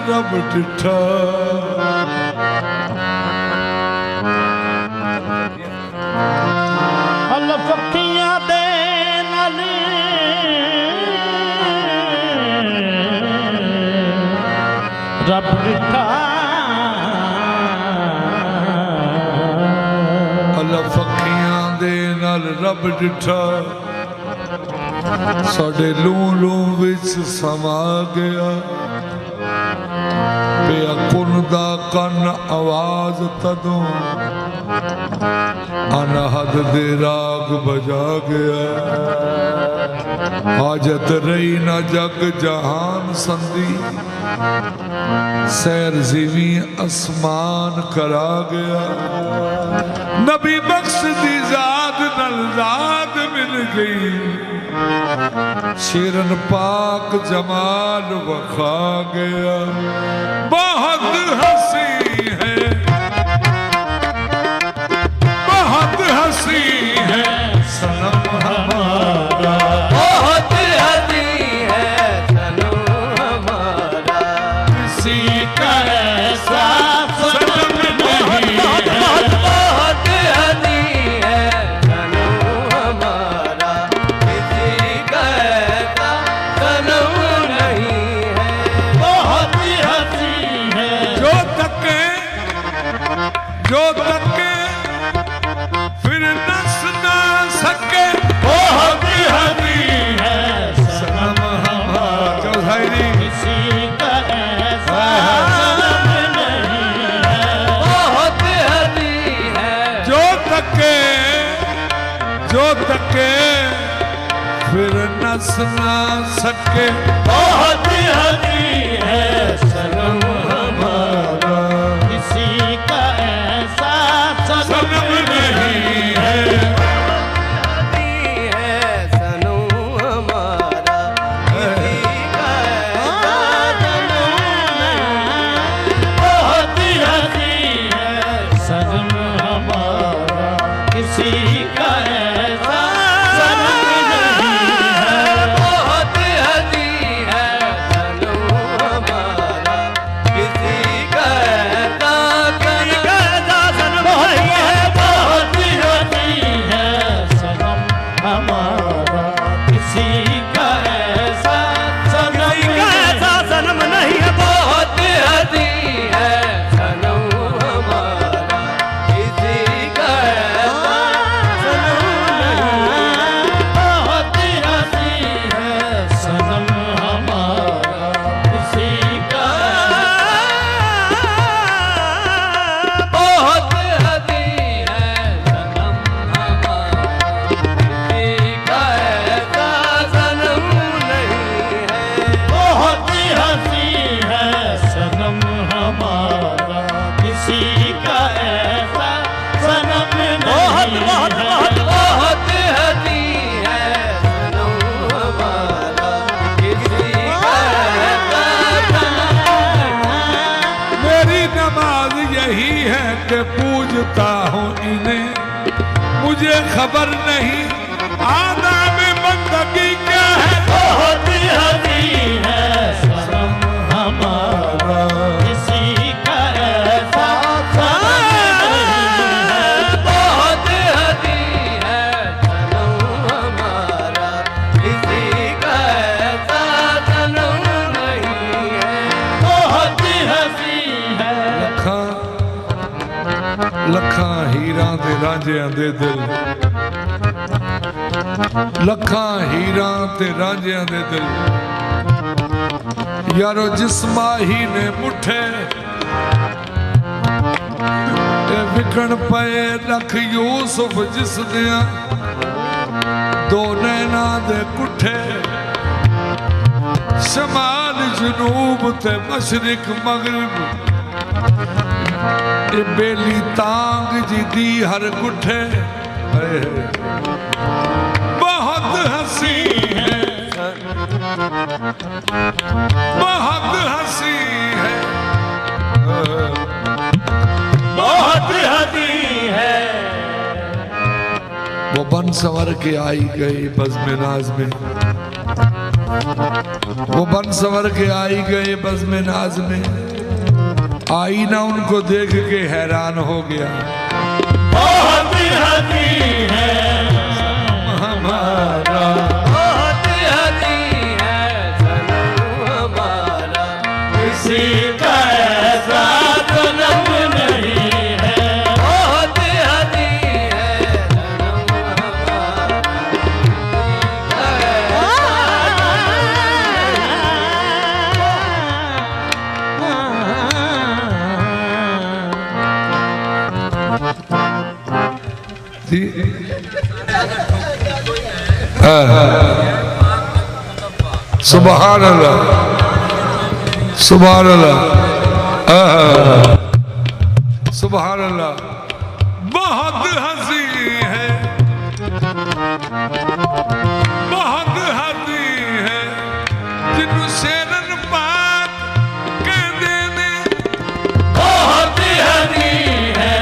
रब डिठा हल पखियां दे नाल रब डिठा हल पखियां दे नाल रब डिठा साडे लू लू विच समा गया पिया कुन दा कन आवाज तदों अनहद दे राग बजा गया हाजत रही न जग जहान संदी सैर जीवी आसमान करा गया नबी बख्श दी जाद नल जाद मिल गई शेरन पाक जमाल वखा गया बहुत हंसी है बहुत हंसी है सनम हमारा बहुत हंसी है सनम हमारा किसी का ऐसा सनम नहीं बहुत हंसी है सनम हमारा किसी का ऐसा सनम नहीं है बहुत हंसी है जो तके फिर नस ना सके बहुत हंसी है सनम हमारा चल भाई किसी का ऐसा सनम नहीं है बहुत हंसी है जो तके फिर नस ना सके बहुत हंसी है सनम हमारा किसी का ऐसा सनम नहीं है हंसी है सनम हमारा किसी का ऐसा सनम नहीं बहुत हंसी है सनम हमारा किसी का ऐसा सनम नहीं है बहुत हंसी है सनम हमारा किसी का ऐसा सनम नहीं है बहुत हंसी है सनम हमारा किसी का ऐसा सनम नहीं है बहुत हंसी है सनम हमारा किसी का ऐसा सनम नहीं बहुत हंसी है सनम हमारा किसी का बहुत हंसी है सनम हमारा किसी का ऐसा सनम नहीं है बहुत हंसी है सनम हमारा किसी का ऐसा सनम नहीं है बहुत हंसी है सनम हमारा किसी का ऐसा सनम मेरी नमाज यही है कि पूजता हूँ इन्हें मुझे खबर नहीं आदाब बंदगी क्या है बहुत हंसी है सनम हमारा किसी का ऐसा सनम नहीं है बहुत हंसी है सनम हमारा किसी का ऐसा सनम नहीं है बहुत हंसी है लखां हीरां ते रांझियां दे दिल लखां हीरां ते रांझियां दे दिल यारो जिस माही ने मुठे विकण पे लख यूसुफ जिस दियां दो नैना दे कुठे शमाल जनूब ते मशरिक मगरिब बेली तांग जी दी हर गुठे बहुत हंसी है बहुत हंसी है बहुत हंसी है वो बन संवर के आई गई बज़्म नाज़ में वो बन सवर के आई गए बज़्म नाज में, आई ना उनको देख के हैरान हो गया। बहुत हदी है हमारा, बहुत हदी है सनम हमारा, किसी का ऐसा सनम नहीं है। बहुत हदी है सनम हमारा, जी सुभान अल्लाह, सुभान अल्लाह, सुभान अल्लाह। बहुत हंसी है, बहुत हंसी है, जिन्हों शेरन पाक कहते ने। बहुत हदी है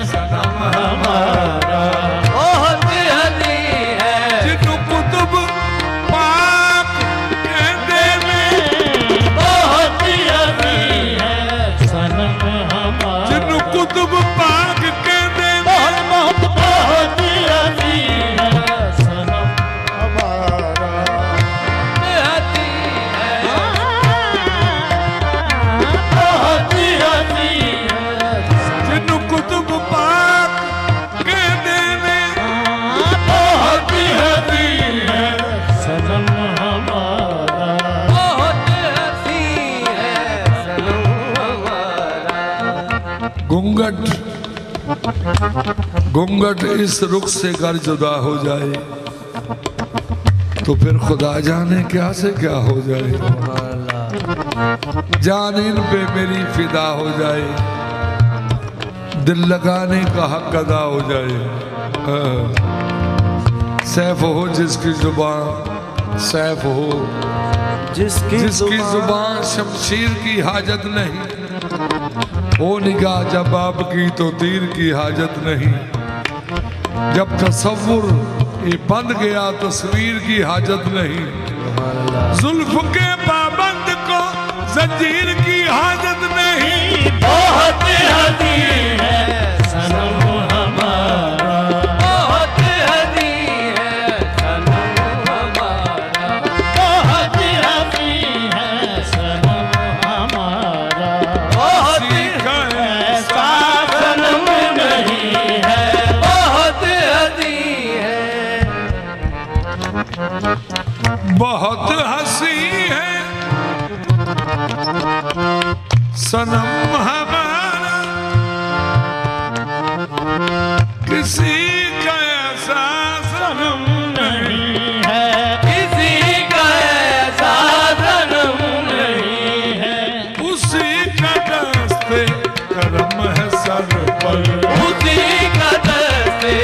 सनम हमारा, बहुत हदी है, जिन्हों कुतुब पाक कहते ने। बहुत हदी है सनम हमारा, जिन्हों कुतुब पाक कहते ने। बहुत बहुत हदी है सनम हमारा। हदी है, बहुत हदी है जिन्हों कुतुब पाक कहते ने। बहुत हदी है सनम हमारा। बहुत हसी है सनम हमारा। घूंघट इस रुख से गर जुदा हो जाए तो फिर खुदा जाने क्या से क्या हो जाए। जान इन पे मेरी फिदा हो जाए, दिल लगाने का हक अदा हो जाए। सैफ हो जिसकी जुबान, सैफ हो जिसकी जुबान, शमशीर की हाजत नहीं। हो निगाह जब आपकी तो तीर की हाजत नहीं। जब तसव्वुर ये बंद गया तस्वीर की हाजत नहीं। जुल्फ के पाबंद को जंजीर की हाजत नहीं। बहुत हदी है सनम हमारा, बहुत हदी है सनम हमारा। बहुत हदी है सनम हमारा। बहुत ऐसा सनम नहीं है। बहुत हदी है, बहुत हंसी है सनम हमारा, किसी का ऐसा सनम नहीं है, किसी का ऐसा सनम नहीं है। उसी का दस्ते करम है सर पर। उसी का दस्ते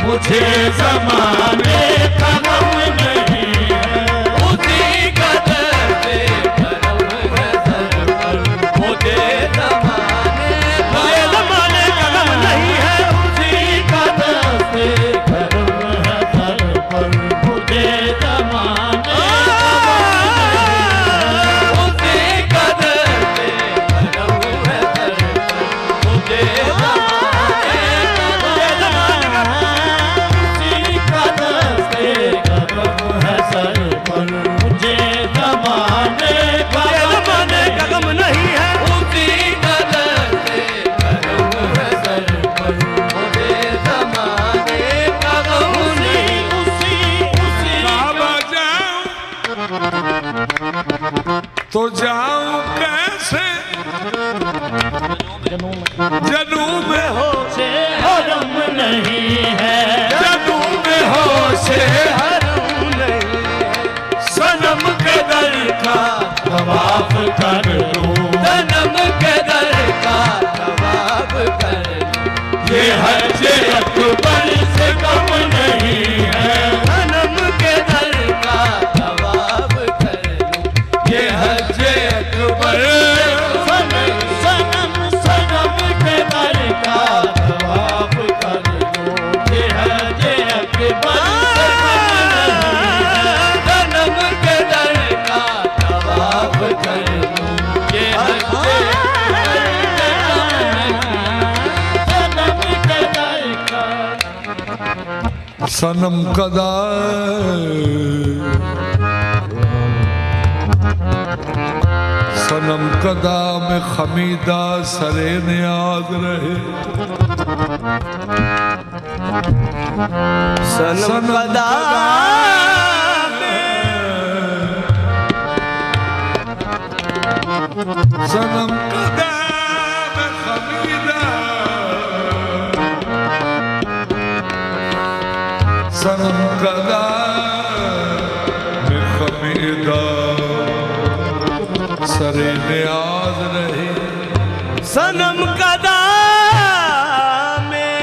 मुझे ज़माने का गम नहीं है। उसी का दस्ते करम है सर पर। मुझे ज़माने ज़माने का गम नहीं है। उसी का दस्ते करम है सर पर। मुझे ज़माने उसी का दस्ते करम है सर पर। मुझे तो जाऊं कैसे जनू में हो से हरम नहीं है। जनू में हो से हरम नहीं है। सनम के दर का तवाफ कर लूं, सनम के दर का तवाफ कर लूं। ये हज अकबर से कम नहीं है। सनम के दर का तवाफ कर लूं। ये हज अकबर सनम सनम कदा सनम कदा में खमीदा सरे नियाज रहे सनम कदा सनम कदा में खमीदा सनम कदा में खमीदा सरे नियाज रहे सनम कदा में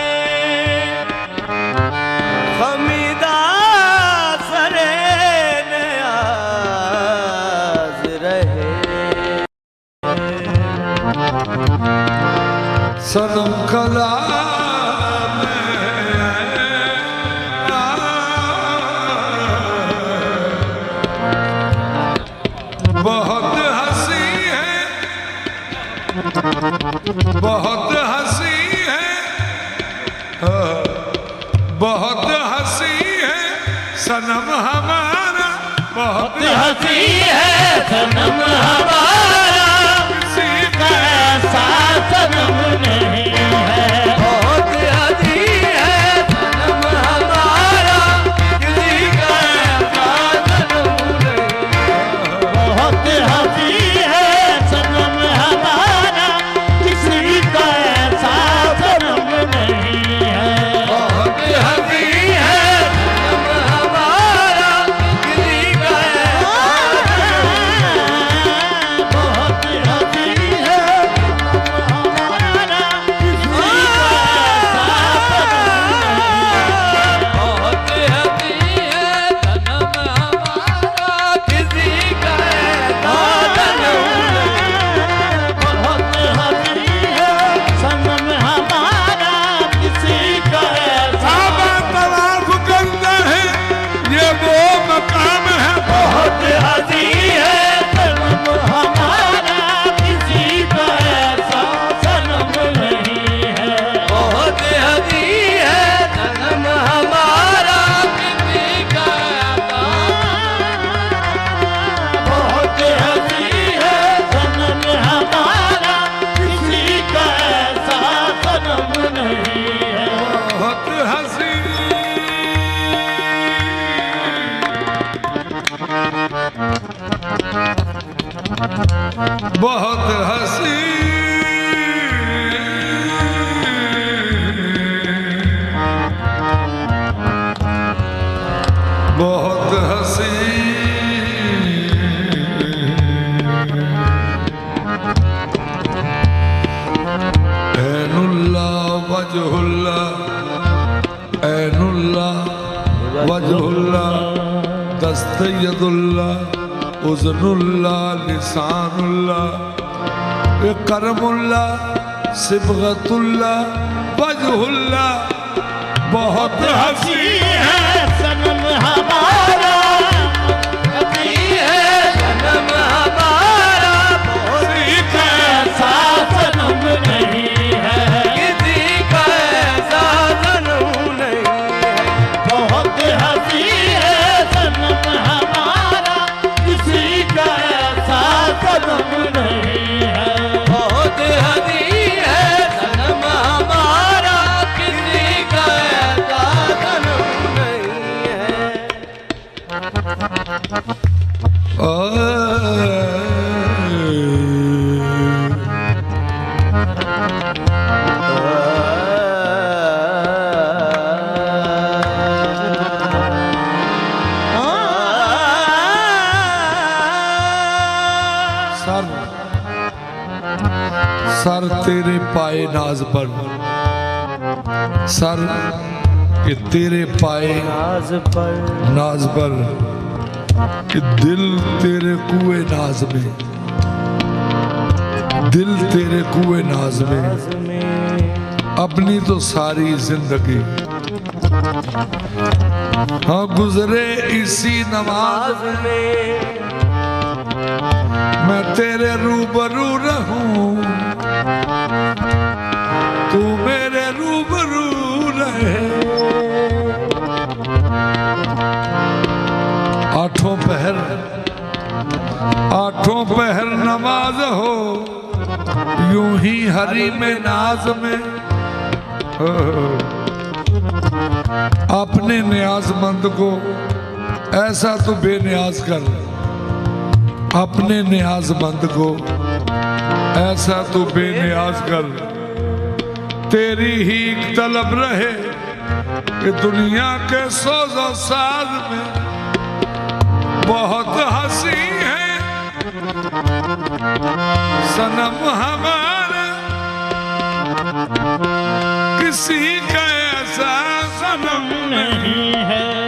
खमीदा सरे नियाज रहे सनम कदा बहुत हंसी है बहुत हंसी है बहुत हंसी है सनम हमारा बहुत हंसी है सनम हमारा किसी का ऐसा सनम नहीं है बहुत हंसी है सनम हमारा किसी का ऐसा सनम नहीं बहुत हंसी है सनम हमारा किसी का ऐसा सनम नहीं है बहुत हंसी है सनम हमारा किसी का ऐसा बहुत हंसी है हमारा किसी का ऐसा बहुत हंसी है सनम हमारा किसी का ऐसा तवाफ करना है ये वो मकाम है बहुत हंसी है सनम हमारा किसी का ऐसा सनम नहीं है बहुत हंसी है सनम हमारा किसी का ऐसा बहुत हंसी है सनम हमारा किसी का ऐसा सनम नहीं है बहुत हंसी बहुत हंसी बहुत हंसी ऐनुल्लाह वजहुल्लाह ऐनुल्लाह वजहुल्लाह दस्तयदुल्लाह उज़नुल्लाह लिसानुल्लाह करमुल्लाह सिबगतुल्लाह वजहुल्लाह बहुत हंसी है सनम हमारा हंसी है सनम हमारा बहुत ऐसा सनम नहीं है किसी का ऐसा सनम नहीं है बहुत हंसी है सनम हमारा किसी का ऐसा सनम नहीं है बहुत हंसी है सनम हमारा किसी का ऐसा सनम नहीं है सर सर तेरे पाए नाज पर सर कि तेरे पाए नाज पर कि दिल तेरे कुएं नाज में दिल तेरे कुएं नाज में अपनी तो सारी जिंदगी हाँ गुजरे इसी नमाज में मैं तेरे रूबरू रहूं तू मेरे रूबरू रहे आठों पहर नमाज हो, यूं ही हरि में नाज में। अपने न्याजमंद को ऐसा तो बेनियाज कर, अपने न्याजमंद को ऐसा तो बेनियाज कर। तेरी ही तलब रहे कि दुनिया के सोजो साज में बहुत हंसी है सनम हमारा, किसी का ऐसा सनम नहीं है।